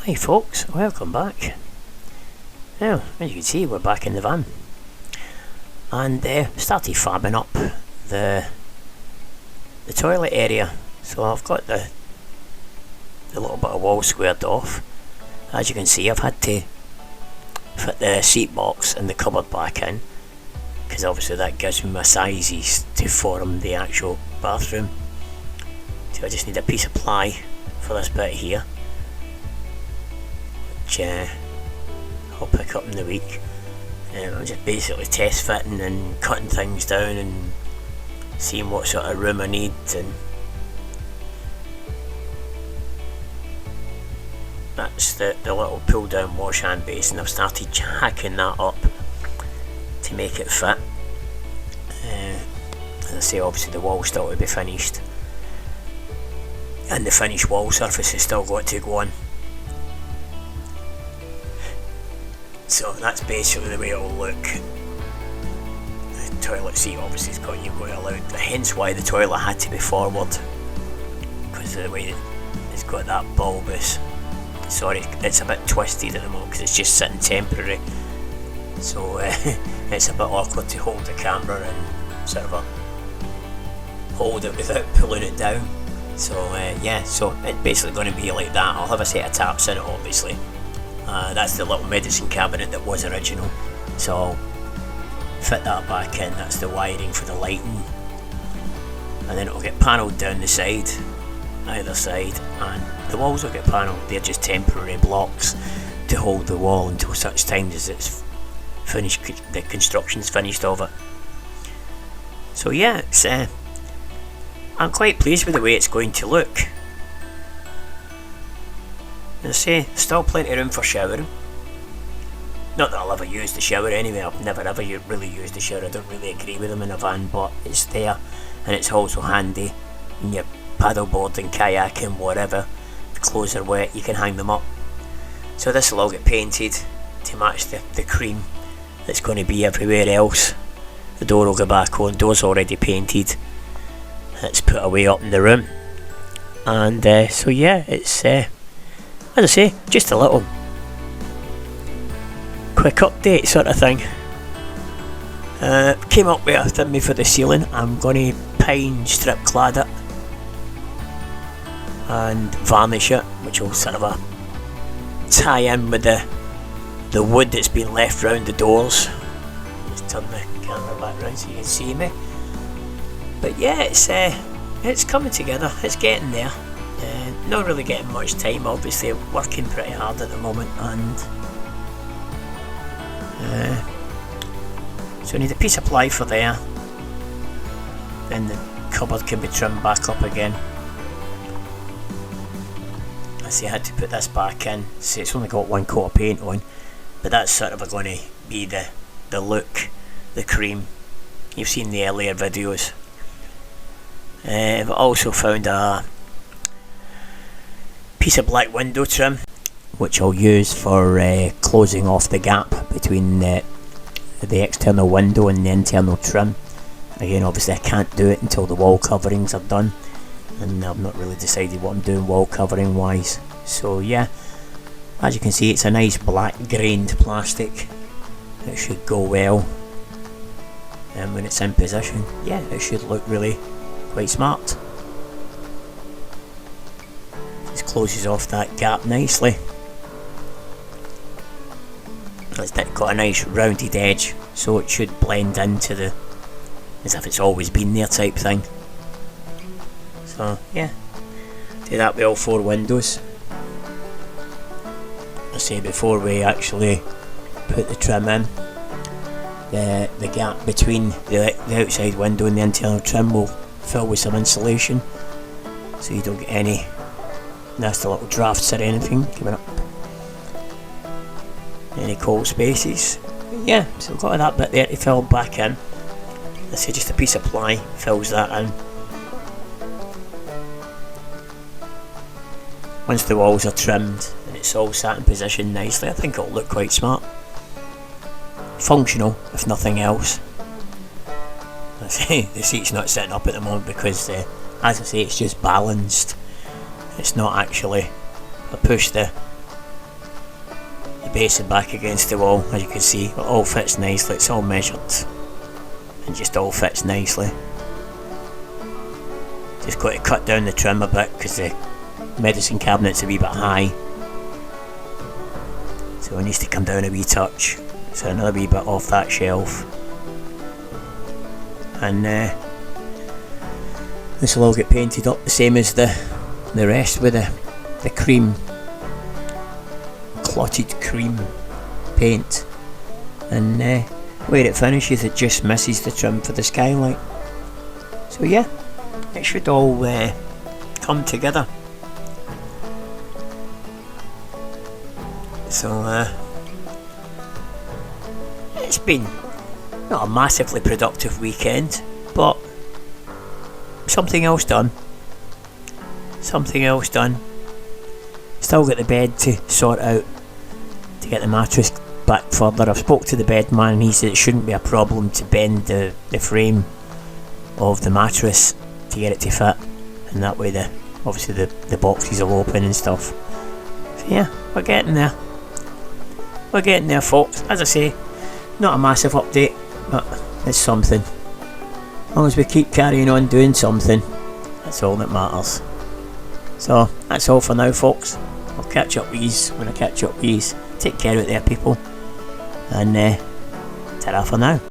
Hi folks, welcome back. Now, as you can see, we're back in the van and started fabbing up the toilet area. So I've got the little bit of wall squared off. As you can see, I've had to fit the seat box and the cupboard back in, because obviously that gives me my sizes to form the actual bathroom. So I just need a piece of ply for this bit here, which I'll pick up in the week. I'm just basically test fitting and cutting things down and seeing what sort of room I need. And that's the little pull down wash hand basin. I've started hacking that up to make it fit. As I say, obviously the wall's still to be finished, and the finished wall surface has still got to go on. So that's basically the way it'll look. The toilet seat obviously has got, you've got to allow, hence why the toilet had to be forward, because of the way it's got that bulbous, sorry, it's a bit twisted at the moment because it's just sitting temporary, so it's a bit awkward to hold the camera and sort of hold it without pulling it down. So yeah, so it's basically going to be like that. I'll have a set of taps in it obviously. That's the little medicine cabinet that was original, so I'll fit that back in. That's the wiring for the lighting, and then it'll get panelled down the side, either side, and the walls will get panelled. They're just temporary blocks to hold the wall until such time as it's finished, the construction's finished of it. So yeah, it's I'm quite pleased with the way it's going to look. As I say, still plenty of room for showering. Not that I'll ever use the shower anyway, I've never ever really used the shower. I don't really agree with them in a van, but it's there, and it's also handy when you're paddleboarding, kayaking, whatever. The clothes are wet, you can hang them up. So this will all get painted to match the cream that's going to be everywhere else. The door will go back on, door's already painted. It's put away up in the room. And so yeah, it's as I say, just a little quick update sort of thing. Came up with a thing for the ceiling. I'm going to pine strip clad it and varnish it, which will sort of tie in with the wood that's been left round the doors. Just turn the camera back round so you can see me. But yeah, it's coming together, it's getting there. Not really getting much time, obviously, working pretty hard at the moment, and so I need a piece of ply for there. Then the cupboard can be trimmed back up again. I see I had to put this back in. See, it's only got one coat of paint on, but that's sort of going to be the look, the cream. You've seen the earlier videos. I've also found a piece of black window trim, which I'll use for closing off the gap between the external window and the internal trim. Again, obviously I can't do it until the wall coverings are done, and I've not really decided what I'm doing wall covering wise. So yeah, as you can see, it's a nice black grained plastic. It should go well, and when it's in position, yeah, it should look really quite smart. Just closes off that gap nicely. It's got a nice rounded edge, so it should blend into the, as if it's always been there type thing. So yeah, do that with all four windows. I say before we actually put the trim in, the gap between the outside window and the internal trim will fill with some insulation, so you don't get any nasty little drafts or anything coming up, any cold spaces. But yeah, so we've got that bit there to fill back in. I say just a piece of ply fills that in. Once the walls are trimmed and it's all sat in position nicely, I think it'll look quite smart. Functional, if nothing else. I say the seat's not sitting up at the moment because, as I say, it's just balanced. It's not actually. I push the basin back against the wall. As you can see, it all fits nicely, it's all measured and just all fits nicely. Just got to cut down the trim a bit because the medicine cabinet's a wee bit high, so it needs to come down a wee touch. So another wee bit off that shelf, and this will all get painted up the same as the rest with the cream, clotted cream paint, and where it finishes it just misses the trim for the skylight. So yeah, it should all come together. So it's been not a massively productive weekend, but something else done. Still got the bed to sort out, to get the mattress back further. I've spoke to the bed man and he said it shouldn't be a problem to bend the frame of the mattress to get it to fit, and that way obviously the boxes will open and stuff. So yeah, we're getting there folks. As I say, not a massive update, but it's something. As long as we keep carrying on doing something, that's all that matters. So that's all for now folks. I'll catch up with yous when I catch up with yous. Take care out there people, and ta-ra for now.